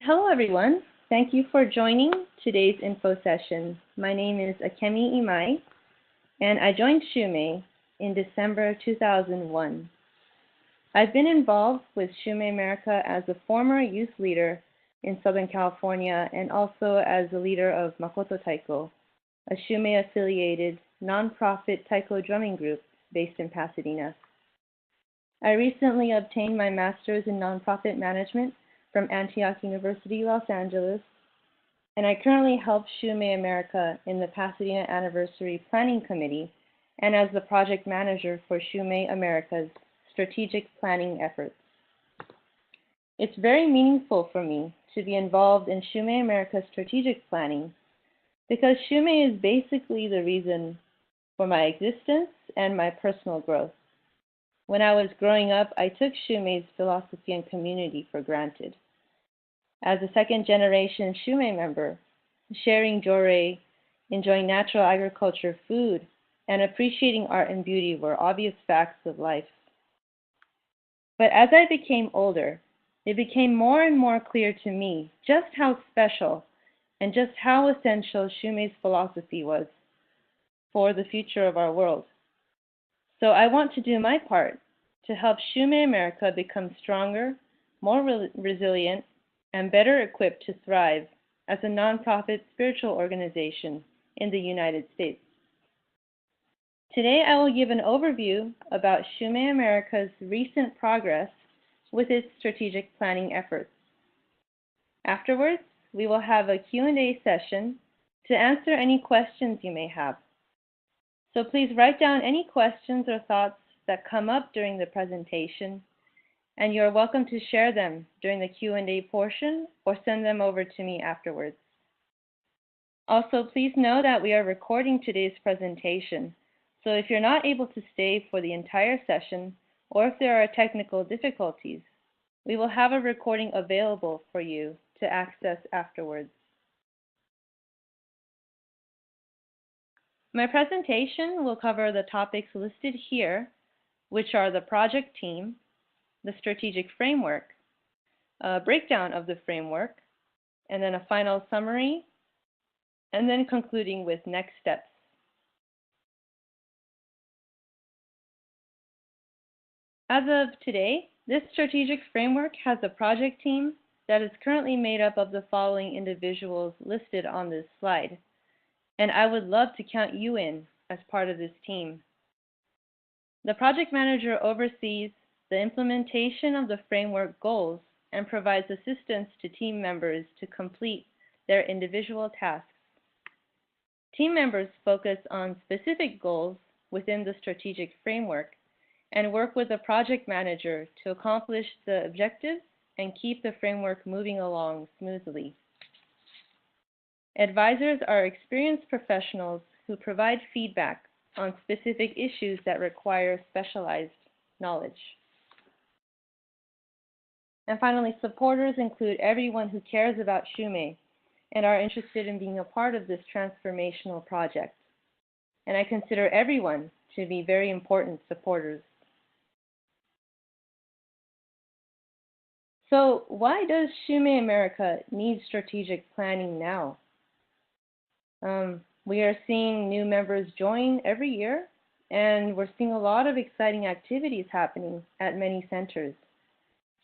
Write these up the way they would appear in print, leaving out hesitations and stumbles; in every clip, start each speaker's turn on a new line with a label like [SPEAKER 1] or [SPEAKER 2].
[SPEAKER 1] Hello, everyone. Thank you for joining today's info session. My name is Akemi Imai, and I joined Shumei in December 2001. I've been involved with Shumei America as a former youth leader in Southern California and also as the leader of Makoto Taiko, a Shumei-affiliated nonprofit taiko drumming group based in Pasadena. I recently obtained my master's in nonprofit management from Antioch University, Los Angeles, and I currently help Shumei America in the Pasadena Anniversary Planning Committee and as the project manager for Shumei America's strategic planning efforts. It's very meaningful for me to be involved in Shumei America's strategic planning because Shumei is basically the reason for my existence and my personal growth. When I was growing up, I took Shumei's philosophy and community for granted. As a second-generation Shumei member, sharing jore, enjoying natural agriculture food, and appreciating art and beauty were obvious facts of life. But as I became older, it became more and more clear to me just how special and just how essential Shumei's philosophy was for the future of our world. So I want to do my part to help Shumei America become stronger, more resilient, and better equipped to thrive as a nonprofit spiritual organization in the United States. Today I will give an overview about Shumei America's recent progress with its strategic planning efforts. Afterwards, we will have a Q&A session to answer any questions you may have. So please write down any questions or thoughts that come up during the presentation, and you're welcome to share them during the Q&A portion or send them over to me afterwards. Also, please know that we are recording today's presentation, so if you're not able to stay for the entire session, or if there are technical difficulties, we will have a recording available for you to access afterwards. My presentation will cover the topics listed here, which are the project team, the strategic framework, a breakdown of the framework, and then a final summary, and then concluding with next steps. As of today, this strategic framework has a project team that is currently made up of the following individuals listed on this slide, and I would love to count you in as part of this team. The project manager oversees the implementation of the framework goals and provides assistance to team members to complete their individual tasks. Team members focus on specific goals within the strategic framework and work with the project manager to accomplish the objectives and keep the framework moving along smoothly. Advisors are experienced professionals who provide feedback on specific issues that require specialized knowledge. And finally, supporters include everyone who cares about Shumei and are interested in being a part of this transformational project. And I consider everyone to be very important supporters. So why does Shumei America need strategic planning now? We are seeing new members join every year, and we're seeing a lot of exciting activities happening at many centers.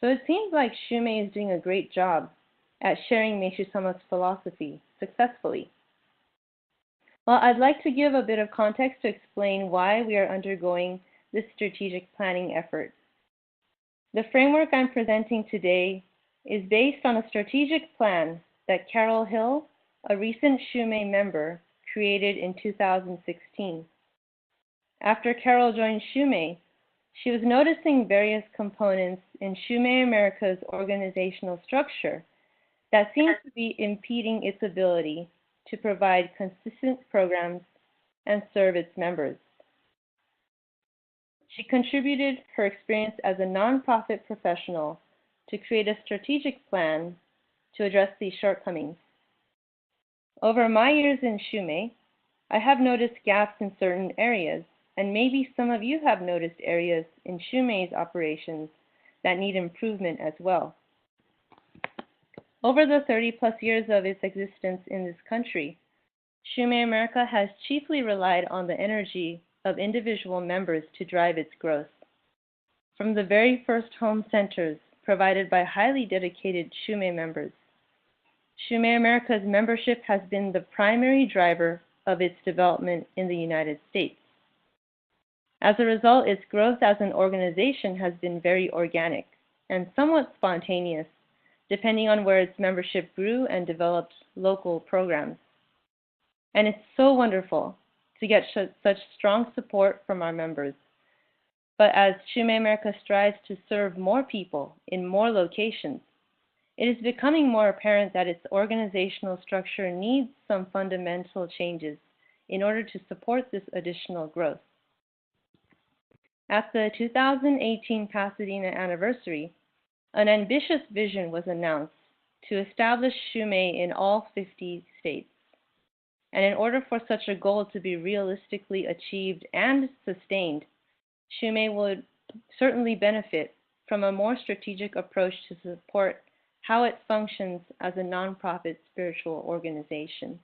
[SPEAKER 1] So it seems like Shumei is doing a great job at sharing Meishu-sama's philosophy successfully. Well, I'd like to give a bit of context to explain why we are undergoing this strategic planning effort. The framework I'm presenting today is based on a strategic plan that Carol Hill, a recent Shumei member, created in 2016. After Carol joined Shumei, she was noticing various components in Shumei America's organizational structure that seemed to be impeding its ability to provide consistent programs and serve its members. She contributed her experience as a nonprofit professional to create a strategic plan to address these shortcomings. Over my years in Shumei, I have noticed gaps in certain areas, and maybe some of you have noticed areas in Shumei's operations that need improvement as well. Over the 30-plus years of its existence in this country, Shumei America has chiefly relied on the energy of individual members to drive its growth. From the very first home centers provided by highly dedicated Shumei members, Shumei America's membership has been the primary driver of its development in the United States. As a result, its growth as an organization has been very organic and somewhat spontaneous, depending on where its membership grew and developed local programs. And it's so wonderful to get such strong support from our members. But as Shumei America strives to serve more people in more locations, it is becoming more apparent that its organizational structure needs some fundamental changes in order to support this additional growth. At the 2018 Pasadena anniversary, an ambitious vision was announced to establish Shumei in all 50 states. And in order for such a goal to be realistically achieved and sustained, Shumei would certainly benefit from a more strategic approach to support how it functions as a nonprofit spiritual organization.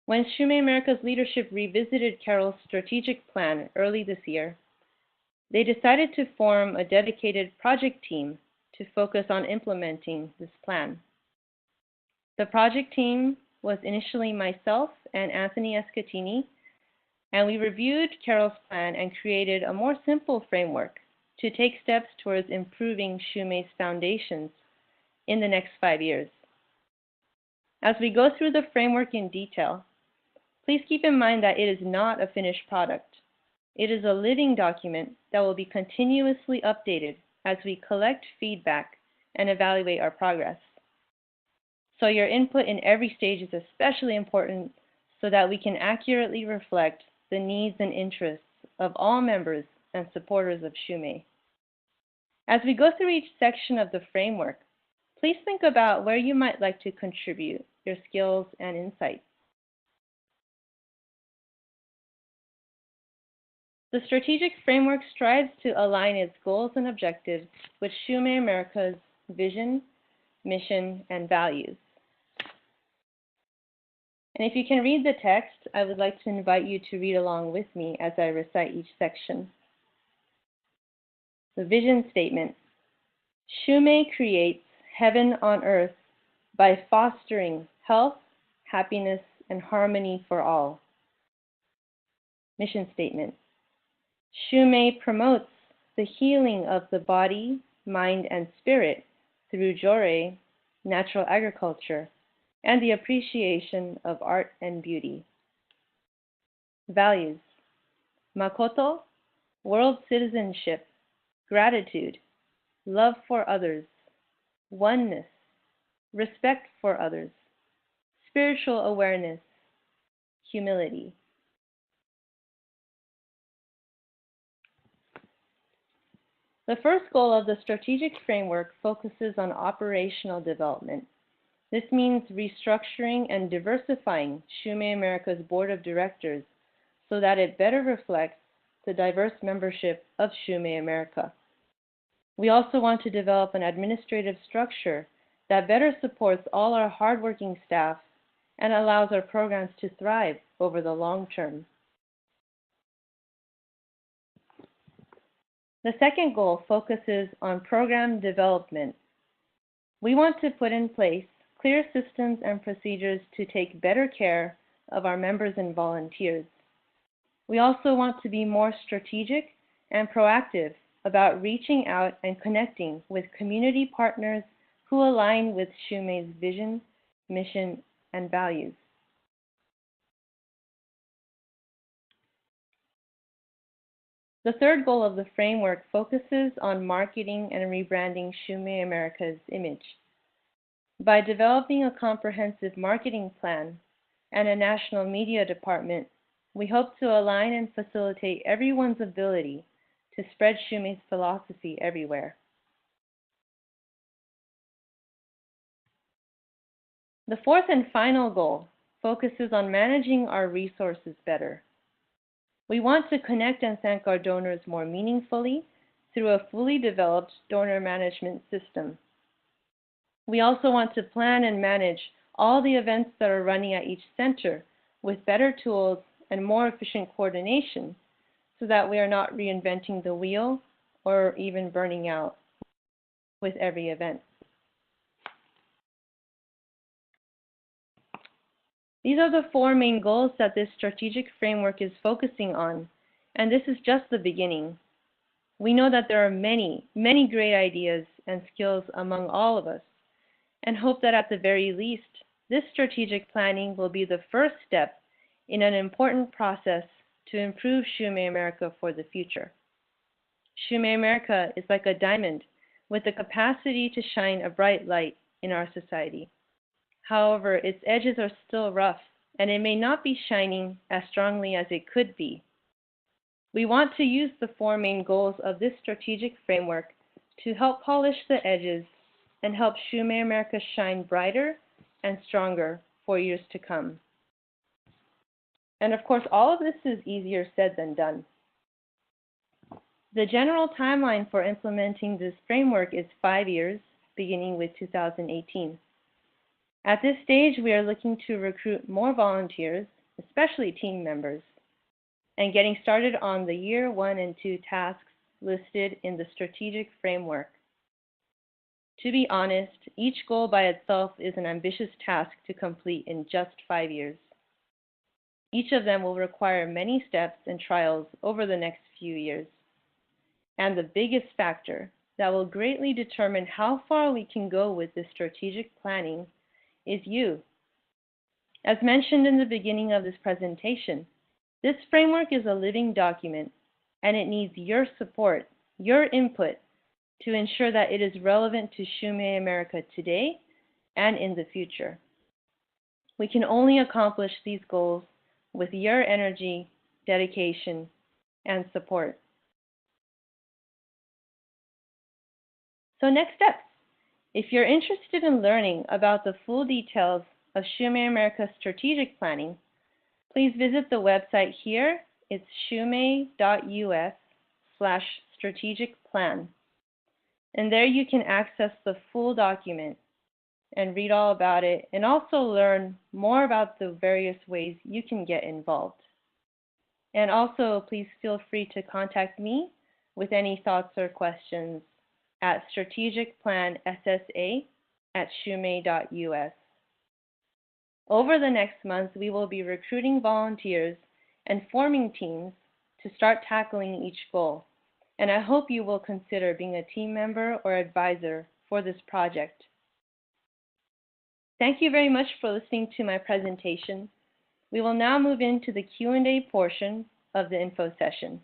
[SPEAKER 1] When Shumei America's leadership revisited Carol's strategic plan early this year, they decided to form a dedicated project team to focus on implementing this plan. The project team was initially myself and Anthony Escatini, and we reviewed Carol's plan and created a more simple framework to take steps towards improving Shumei's foundations in the next 5 years. As we go through the framework in detail, please keep in mind that it is not a finished product. It is a living document that will be continuously updated as we collect feedback and evaluate our progress. So your input in every stage is especially important so that we can accurately reflect the needs and interests of all members and supporters of Shumei. As we go through each section of the framework, please think about where you might like to contribute your skills and insights. The strategic framework strives to align its goals and objectives with Shumei America's vision, mission, and values. And if you can read the text, I would like to invite you to read along with me as I recite each section. The vision statement. Shumei creates heaven on earth by fostering health, happiness, and harmony for all. Mission statement. Shumei promotes the healing of the body, mind, and spirit through Jorei, natural agriculture, and the appreciation of art and beauty. Values. Makoto, world citizenship, gratitude, love for others, oneness, respect for others, spiritual awareness, humility. The first goal of the strategic framework focuses on operational development. This means restructuring and diversifying Shumei America's board of directors so that it better reflects the diverse membership of Shumei America. We also want to develop an administrative structure that better supports all our hardworking staff and allows our programs to thrive over the long term. The second goal focuses on program development. We want to put in place clear systems and procedures to take better care of our members and volunteers. We also want to be more strategic and proactive about reaching out and connecting with community partners who align with Shumei's vision, mission, and values. The third goal of the framework focuses on marketing and rebranding Shumei America's image. By developing a comprehensive marketing plan and a national media department, we hope to align and facilitate everyone's ability to spread Shumei's philosophy everywhere. The fourth and final goal focuses on managing our resources better. We want to connect and thank our donors more meaningfully through a fully developed donor management system. We also want to plan and manage all the events that are running at each center with better tools and more efficient coordination so that we are not reinventing the wheel or even burning out with every event. These are the four main goals that this strategic framework is focusing on, and this is just the beginning. We know that there are many, many great ideas and skills among all of us, and hope that at the very least, this strategic planning will be the first step in an important process to improve Shumei America for the future. Shumei America is like a diamond with the capacity to shine a bright light in our society. However, its edges are still rough, and it may not be shining as strongly as it could be. We want to use the four main goals of this strategic framework to help polish the edges and help Shumei America shine brighter and stronger for years to come. And of course, all of this is easier said than done. The general timeline for implementing this framework is 5 years, beginning with 2018. At this stage, we are looking to recruit more volunteers, especially team members, and getting started on the year 1 and 2 tasks listed in the strategic framework. To be honest, each goal by itself is an ambitious task to complete in just 5 years. Each of them will require many steps and trials over the next few years. And the biggest factor that will greatly determine how far we can go with this strategic planning is you. As mentioned in the beginning of this presentation, this framework is a living document, and it needs your support, your input, to ensure that it is relevant to Shumei America today and in the future. We can only accomplish these goals with your energy, dedication, and support. So next steps. If you're interested in learning about the full details of Shumei America's strategic planning, please visit the website here. It's shumei.us/strategic-plan. And there you can access the full document and read all about it, and also learn more about the various ways you can get involved. And also, please feel free to contact me with any thoughts or questions at strategicplanssa@shumei.us. Over the next month, we will be recruiting volunteers and forming teams to start tackling each goal, and I hope you will consider being a team member or advisor for this project. Thank you very much for listening to my presentation. We will now move into the Q&A portion of the info session.